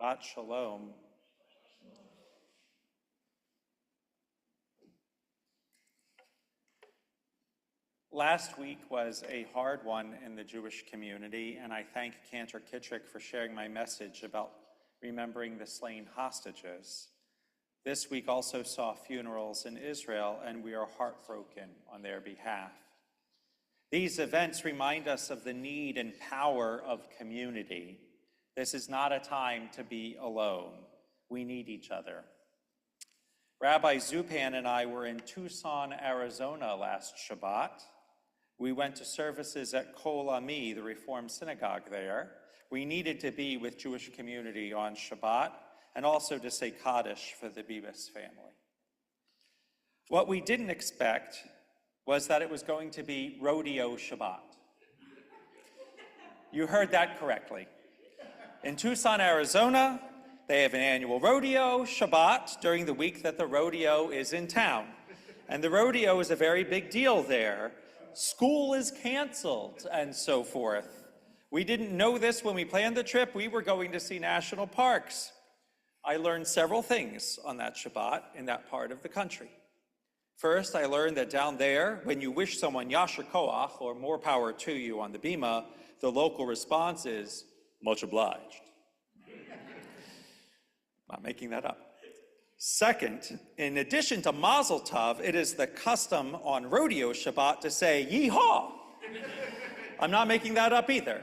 Shabbat Shalom. Last week was a hard one in the Jewish community, and I thank Cantor Kittrick for sharing my message about remembering the slain hostages. This week also saw funerals in Israel, and we are heartbroken on their behalf. These events remind us of the need and power of community. This is not a time to be alone. We need each other. Rabbi Zupan and I were in Tucson, Arizona last Shabbat. We went to services at Kol Ami, the Reform Synagogue there. We needed to be with Jewish community on Shabbat and also to say Kaddish for the Bibas family. What we didn't expect was that it was going to be Rodeo Shabbat. You heard that correctly. In Tucson, Arizona, they have an annual rodeo Shabbat during the week that the rodeo is in town. And the rodeo is a very big deal there. School is canceled and so forth. We didn't know this when we planned the trip. We were going to see national parks. I learned several things on that Shabbat in that part of the country. First, I learned that down there, when you wish someone Yasher Koach, or more power to you on the Bima, the local response is, much obliged. Not making that up. Second, in addition to Mazel Tov, it is the custom on Rodeo Shabbat to say, Yeehaw! I'm not making that up either.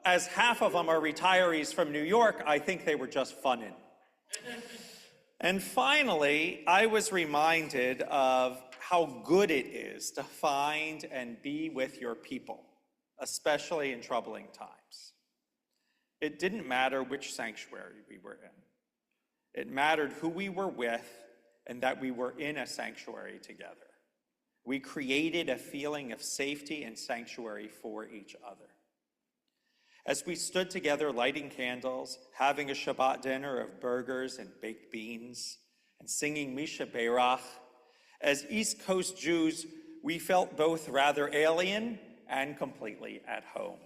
As half of them are retirees from New York, I think they were just funning. And finally, I was reminded of how good it is to find and be with your people, especially in troubling times. It didn't matter which sanctuary we were in. It mattered who we were with and that we were in a sanctuary together. We created a feeling of safety and sanctuary for each other. As we stood together lighting candles, having a Shabbat dinner of burgers and baked beans, and singing Misha Beirach, as East Coast Jews, we felt both rather alien and completely at home.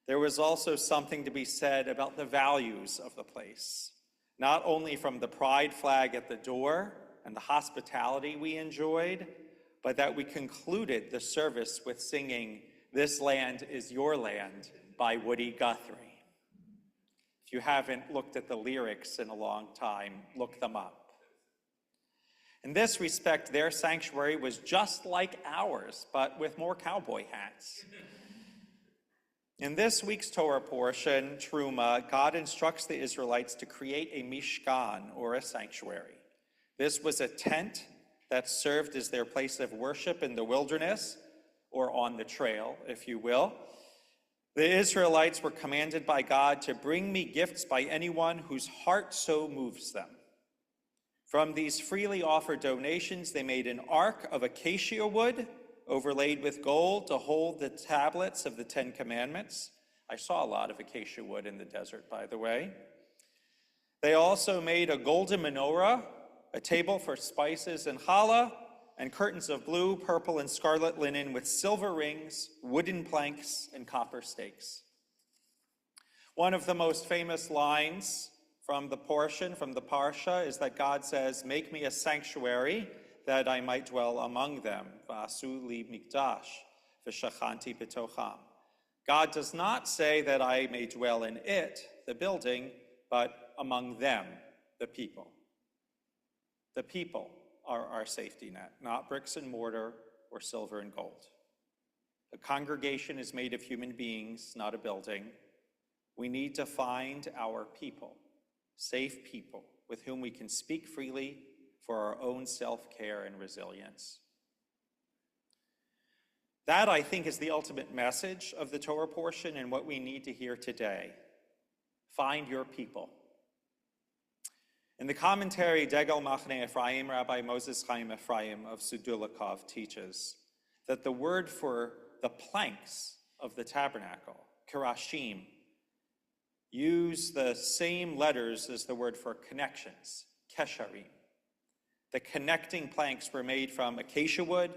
There was also something to be said about the values of the place, not only from the pride flag at the door and the hospitality we enjoyed, but that we concluded the service with singing, "This Land is Your Land" by Woody Guthrie. If you haven't looked at the lyrics in a long time, look them up. In this respect, their sanctuary was just like ours, but with more cowboy hats. In this week's Torah portion, Terumah, God instructs the Israelites to create a mishkan, or a sanctuary. This was a tent that served as their place of worship in the wilderness, or on the trail, if you will. The Israelites were commanded by God to bring me gifts by anyone whose heart so moves them. From these freely offered donations, they made an ark of acacia wood, overlaid with gold to hold the tablets of the Ten Commandments. I saw a lot of acacia wood in the desert, by the way. They also made a golden menorah, a table for spices and challah, and curtains of blue, purple, and scarlet linen with silver rings, wooden planks, and copper stakes. One of the most famous lines from the portion, from the Parsha, is that God says, "Make me a sanctuary that I might dwell among them." V'asu li mikdash v'shachanti b'tocham. God does not say that I may dwell in it, the building, but among them, the people. The people are our safety net, not bricks and mortar or silver and gold. A congregation is made of human beings, not a building. We need to find our people, safe people, with whom we can speak freely for our own self-care and resilience. That, I think, is the ultimate message of the Torah portion and what we need to hear today. Find your people. In the commentary, Degel Machne Ephraim, Rabbi Moses Chaim Ephraim of Sudulikov teaches that the word for the planks of the tabernacle, kerashim, use the same letters as the word for connections, kesharim. The connecting planks were made from acacia wood,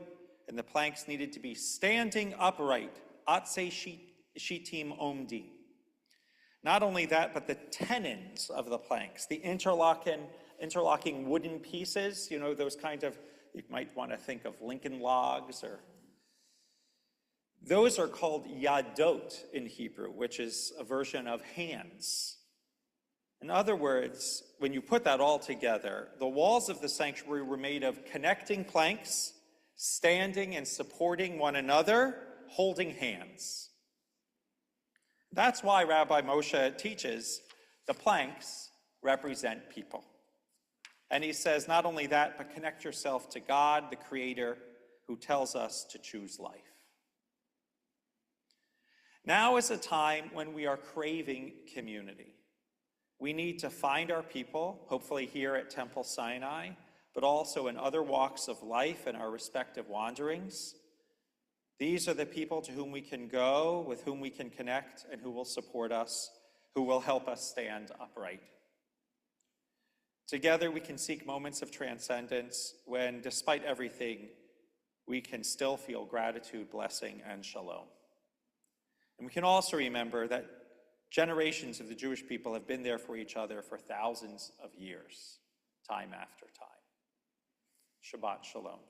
and the planks needed to be standing upright, atse shitim omdi. Not only that, but the tenons of the planks, the interlocking wooden pieces, you know, those kind of, you might want to think of Lincoln logs, or those are called yadot in Hebrew, which is a version of hands. In other words, when you put that all together, the walls of the sanctuary were made of connecting planks, standing and supporting one another, holding hands. That's why Rabbi Moshe teaches the planks represent people. And he says not only that, but connect yourself to God, the Creator, who tells us to choose life. Now is a time when we are craving community. We need to find our people, hopefully here at Temple Sinai, but also in other walks of life and our respective wanderings. These are the people to whom we can go, with whom we can connect, and who will support us, who will help us stand upright. Together we can seek moments of transcendence when, despite everything, we can still feel gratitude, blessing, and shalom. And we can also remember that generations of the Jewish people have been there for each other for thousands of years, time after time. Shabbat shalom.